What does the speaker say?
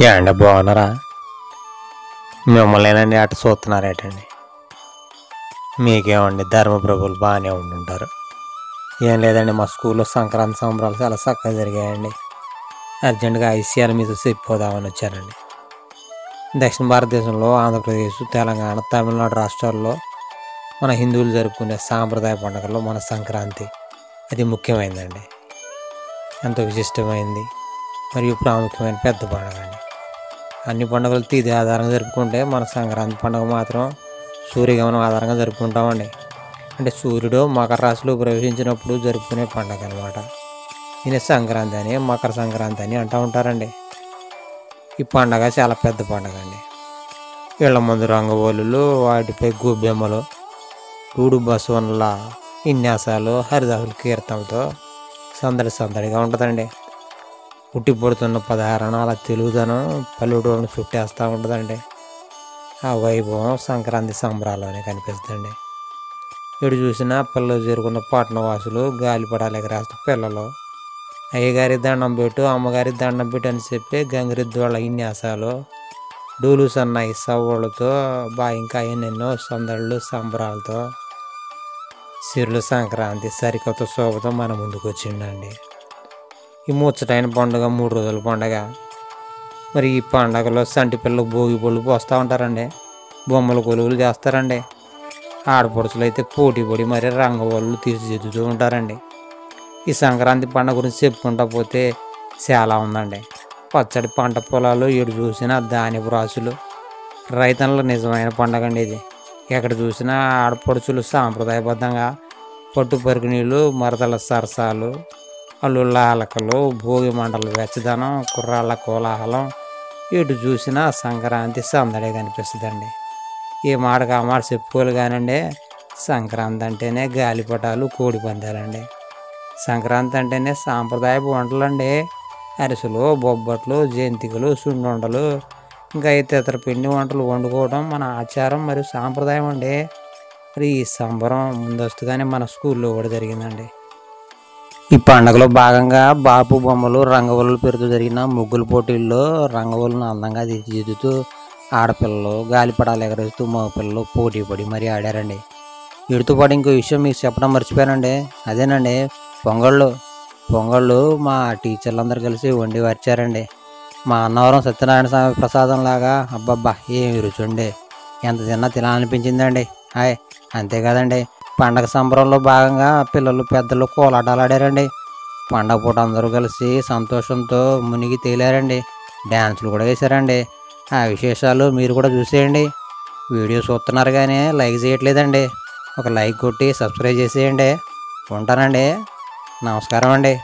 ఏండి బాగున్నారా? మిమ్మల్నేనండి అటు చూస్తున్నారేటండి. మీకేమండి ధర్మప్రభులు బాగానే ఉండుంటారు. ఏం లేదండి, మా స్కూల్లో సంక్రాంతి సంబరాలు చాలా చక్కగా జరిగాయండి. అర్జెంటుగా ఆ విషయాల మీద చెప్పిపోదామని వచ్చానండి. దక్షిణ భారతదేశంలో ఆంధ్రప్రదేశ్, తెలంగాణ, తమిళనాడు రాష్ట్రాల్లో మన హిందువులు జరుపుకునే సాంప్రదాయ పండుగల్లో మన సంక్రాంతి అది ముఖ్యమైనదండి. ఎంతో విశిష్టమైంది మరియు ప్రాముఖ్యమైన పెద్ద పండుగ అండి. అన్ని పండుగలు తీది ఆధారంగా జరుపుకుంటే మన సంక్రాంతి పండుగ మాత్రం సూర్యగమనం ఆధారంగా జరుపుకుంటామండి. అంటే సూర్యుడు మకర రాశిలో ప్రవేశించినప్పుడు జరుపుకునే పండుగ అనమాట. దీని సంక్రాంతి అని, మకర సంక్రాంతి అని అంటూ ఉంటారండి. ఈ పండుగ చాలా పెద్ద పండుగ అండి. ఇళ్ల ముందు రంగవల్లులు, వాటిపై గొబ్బెమ్మలు, రూడు బసవన్ల విన్యాసాలు, హరిదాసుల కీర్తనలతో సందడి సందడిగా ఉంటుందండి. పుట్టి పుడుతున్న 16 అనాల తెలుగుదనం పల్లెటూరును చుట్టేస్తూ ఉంటుందండి. ఆ వైభవం సంక్రాంతి సంబరాల్లోనే కనిపిస్తుందండి. ఎటు చూసినా పిల్లలు చేరుకున్న పట్టణవాసులు గాలిపటాలు ఎగరేస్తూ పిల్లలు అయ్యగారి దండం పెట్టు, అమ్మగారి దండం పెట్టు అని చెప్పి గంగిరెద్దుల విన్యాసాలు, డూలు సన్నాయి సవ్వులతో ఇంకా ఎన్నెన్నో సందళ్ళు సంబరాలతో సిరుల సంక్రాంతి సరికొత్త శోభతో మన ముందుకు వచ్చిందండి. ఈ ముచ్చటైన పండుగ 3 రోజుల పండుగ. మరి ఈ పండగలో సంటి పిల్లలు భోగి పళ్ళు పోస్తూ ఉంటారండి. బొమ్మల కొలువులు చేస్తారండి. ఆడపడుచులు అయితే పోటీ పడి మరి రంగవల్లులు తీర్చిదిద్దుతూ ఉంటారండి. ఈ సంక్రాంతి పండుగ గురించి చెప్పుకుంటా పోతే చాలా ఉందండి. పచ్చడి పంట పొలాలు, ఎటు చూసినా ధాన్యపు రాసులు, రైతన్నుల నిజమైన పండుగ అండి ఇది. ఎక్కడ చూసినా ఆడపడుచులు సాంప్రదాయబద్ధంగా పట్టు పరికిణీలు, మరదల సరసాలు, అల్లుళ్ళ అలకలు, భోగి మంటల వెచ్చదనం, కుర్రాళ్ళ కోలాహలం, ఎటు చూసినా సంక్రాంతి సందడే కనిపిస్తుందండి. ఏ మాటకు ఆ మాట చెప్పుకోవాలి కానండి, సంక్రాంతి అంటేనే గాలిపటాలు, కోడి పందాలండి. సంక్రాంతి అంటేనే సాంప్రదాయపు వంటలండి. అరిసెలు, బొబ్బట్లు, జంతికలు, సున్నుండలు, ఇంకా ఇతర పిండి వంటలు వండుకోవడం మన ఆచారం మరియు సాంప్రదాయం అండి. మరి ఈ సంబరం ముందస్తుగానే మన స్కూల్లో కూడా జరిగిందండి. ఈ పండుగలో భాగంగా బాపు బొమ్మలు, రంగవల్లుల పేరుతో జరిగిన ముగ్గుల పోటీల్లో రంగవల్లును అందంగా తీర్చిదిద్దుతూ ఆడపిల్లలు గాలిపటాలు ఎగరేస్తూ మగపిల్లలు పోటీ పడి మరీ ఆడారండి. వీటితో పాటు ఇంకో విషయం మీకు చెప్పడం మర్చిపోయానండి. అదేనండి, పొంగళ్ళు మా టీచర్లందరూ కలిసి వండి వచ్చారండి. మా అన్నవరం సత్యనారాయణ స్వామి ప్రసాదం లాగా అబ్బబ్బా ఏమి రుచండి, ఎంత తిన్నా తినాలనిపించిందండి. హాయ్ అంతేకాదండి, పండగ సంబరంలో భాగంగా పిల్లలు పెద్దలు కోలాటాలు ఆడారండి. పండగ పూట అందరూ కలిసి సంతోషంతో మునిగి తేలారండి. డ్యాన్సులు కూడా వేశారండి. ఆ విశేషాలు మీరు కూడా చూసేయండి. వీడియో చూస్తున్నారు కానీ లైక్ చేయట్లేదండి. ఒక లైక్ కొట్టి సబ్స్క్రైబ్ చేసేయండి. ఉంటానండి. నమస్కారం అండి.